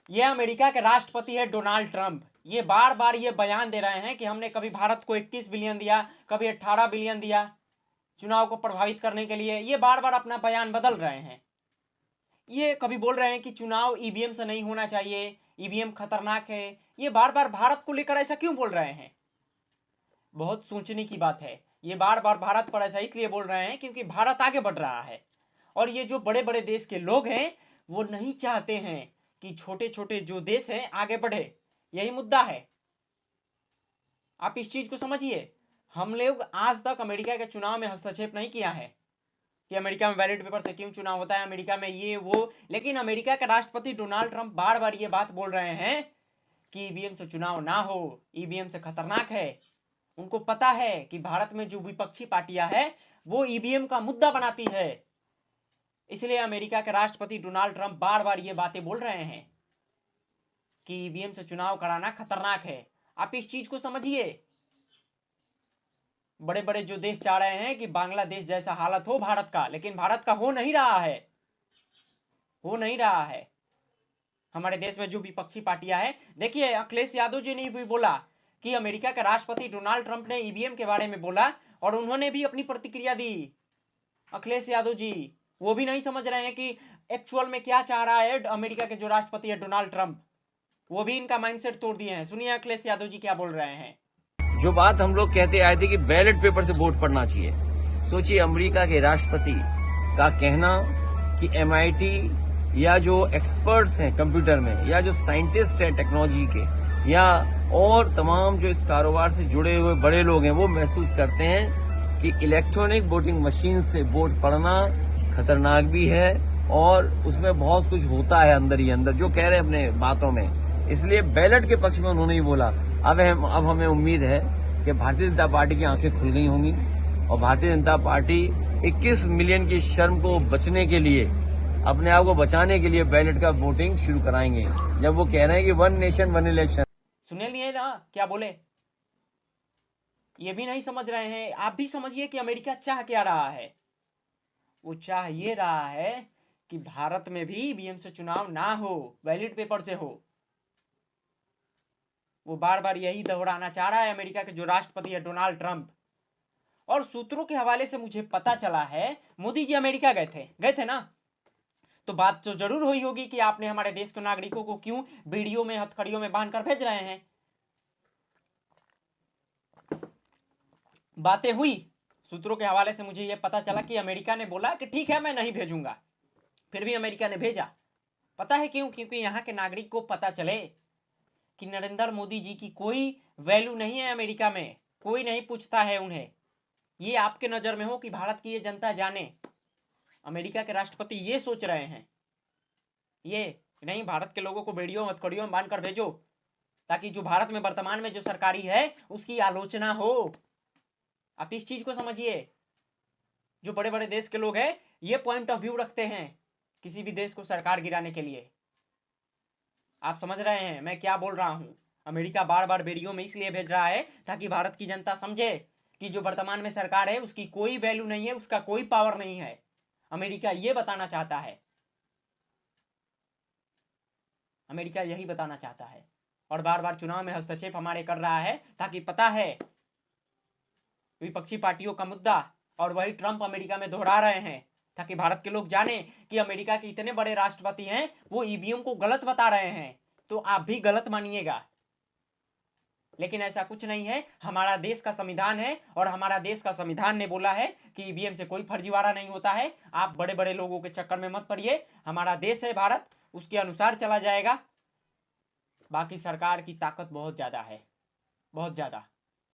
ये अमेरिका के राष्ट्रपति है डोनाल्ड ट्रंप। ये बार बार ये बयान दे रहे हैं कि हमने कभी भारत को 21 बिलियन दिया, कभी 18 बिलियन दिया चुनाव को प्रभावित करने के लिए। ये बार बार अपना बयान बदल रहे हैं। ये कभी बोल रहे हैं कि चुनाव ईवीएम से नहीं होना चाहिए, ईवीएम खतरनाक है। ये बार बार भारत को लेकर ऐसा क्यों बोल रहे हैं? बहुत सोचने की बात है। ये बार बार भारत पर ऐसा इसलिए बोल रहे हैं क्योंकि भारत आगे बढ़ रहा है, और ये जो बड़े बड़े देश के लोग हैं वो नहीं चाहते हैं कि छोटे छोटे जो देश हैं आगे बढ़े। यही मुद्दा है। आप इस चीज को समझिए। हम लोग आज तक अमेरिका के चुनाव में हस्तक्षेप नहीं किया है कि अमेरिका में बैलेट पेपर से क्यों चुनाव होता है, अमेरिका में ये वो। लेकिन अमेरिका के राष्ट्रपति डोनाल्ड ट्रंप बार बार ये बात बोल रहे हैं कि ईवीएम से चुनाव ना हो, ईवीएम से खतरनाक है। उनको पता है कि भारत में जो विपक्षी पार्टियां हैं वो ईवीएम का मुद्दा बनाती है। इसलिए अमेरिका के राष्ट्रपति डोनाल्ड ट्रंप बार बार ये बातें बोल रहे हैं कि ईवीएम से चुनाव कराना खतरनाक है। आप इस चीज को समझिए। बड़े बड़े जो देश चाह रहे हैं कि बांग्लादेश जैसा हालत हो भारत का, लेकिन भारत का हो नहीं रहा है, हो नहीं रहा है। हमारे देश में जो विपक्षी पार्टियां हैं, देखिए अखिलेश यादव जी ने भी बोला कि अमेरिका के राष्ट्रपति डोनाल्ड ट्रंप ने ईवीएम के बारे में बोला और उन्होंने भी अपनी प्रतिक्रिया दी। अखिलेश यादव जी वो भी नहीं समझ रहे हैं कि एक्चुअल में क्या चाह रहा है अमेरिका के जो राष्ट्रपति है डोनाल्ड ट्रंप। वो भी इनका माइंडसेट तोड़ दिए हैं। सुनिए अखिलेश यादव जी क्या बोल रहे हैं। जो बात हम लोग कहते आए थे कि बैलेट पेपर से वोट पड़ना चाहिए, सोचिए अमेरिका के राष्ट्रपति का कहना कि एमआईटी या जो एक्सपर्ट्स हैं कंप्यूटर में, या जो साइंटिस्ट हैं टेक्नोलॉजी के, या और तमाम जो इस कारोबार से जुड़े हुए बड़े लोग हैं, वो महसूस करते हैं कि इलेक्ट्रॉनिक वोटिंग मशीन से वोट पड़ना खतरनाक भी है और उसमें बहुत कुछ होता है अंदर ही अंदर, जो कह रहे हैं अपने बातों में। इसलिए बैलेट के पक्ष में उन्होंने ही बोला। अब हमें उम्मीद है कि भारतीय जनता पार्टी की आंखें खुल गई होंगी और भारतीय जनता पार्टी 21 मिलियन की शर्म को बचने के लिए, अपने आप को बचाने के लिए बैलेट का वोटिंग शुरू कराएंगे, जब वो कह रहे हैं कि 1 नेशन 1 इलेक्शन। सुने लिए ना क्या बोले? ये भी नहीं समझ रहे हैं। आप भी समझिए कि अमेरिका चाह क्या रहा है। वो चाह ये रहा है कि भारत में भी ईवीएम से चुनाव ना हो, बैलेट पेपर से हो। वो बार बार यही दोहराना चाह रहा है अमेरिका के जो राष्ट्रपति है डोनाल्ड ट्रंप। और सूत्रों के हवाले से मुझे पता चला है मोदी जी अमेरिका गए थे ना, तो बात तो जरूर हुई होगी कि आपने हमारे देश के नागरिकों को क्यों बीड़ियों में हथकड़ियों में बांधकर भेज रहे हैं। बातें हुई। सूत्रों के हवाले से मुझे यह पता चला कि अमेरिका ने बोला कि ठीक है मैं नहीं भेजूंगा, फिर भी अमेरिका ने भेजा। पता है क्यों? क्योंकि यहां के नागरिक को पता चले कि नरेंद्र मोदी जी की कोई वैल्यू नहीं है अमेरिका में, कोई नहीं पूछता है उन्हें। ये आपके नजर में हो कि भारत की ये जनता जाने अमेरिका के राष्ट्रपति ये सोच रहे हैं, ये नहीं भारत के लोगों को बेड़ियों हथकड़ियों में बांधकर भेजो, ताकि जो भारत में वर्तमान में जो सरकारी है उसकी आलोचना हो। आप इस चीज को समझिए। जो बड़े बड़े देश के लोग हैं ये पॉइंट ऑफ व्यू रखते हैं किसी भी देश को सरकार गिराने के लिए। आप समझ रहे हैं मैं क्या बोल रहा हूं? अमेरिका बार बार बेड़ियों में इसलिए भेज रहा है ताकि भारत की जनता समझे कि जो वर्तमान में सरकार है उसकी कोई वैल्यू नहीं है, उसका कोई पावर नहीं है। अमेरिका ये बताना चाहता है, अमेरिका यही बताना चाहता है। और बार बार चुनाव में हस्तक्षेप हमारे कर रहा है ताकि पता है विपक्षी पार्टियों का मुद्दा, और वही ट्रंप अमेरिका में दोहरा रहे हैं ताकि भारत के लोग जाने कि अमेरिका के इतने बड़े राष्ट्रपति हैं वो ईवीएम को गलत बता रहे हैं, तो आप भी गलत मानिएगा। लेकिन ऐसा कुछ नहीं है। हमारा देश का संविधान है और हमारा देश का संविधान ने बोला है कि ईवीएम से कोई फर्जीवाड़ा नहीं होता है। आप बड़े बड़े लोगों के चक्कर में मत पड़िए। हमारा देश है भारत, उसके अनुसार चला जाएगा। बाकी सरकार की ताकत बहुत ज्यादा है, बहुत ज्यादा।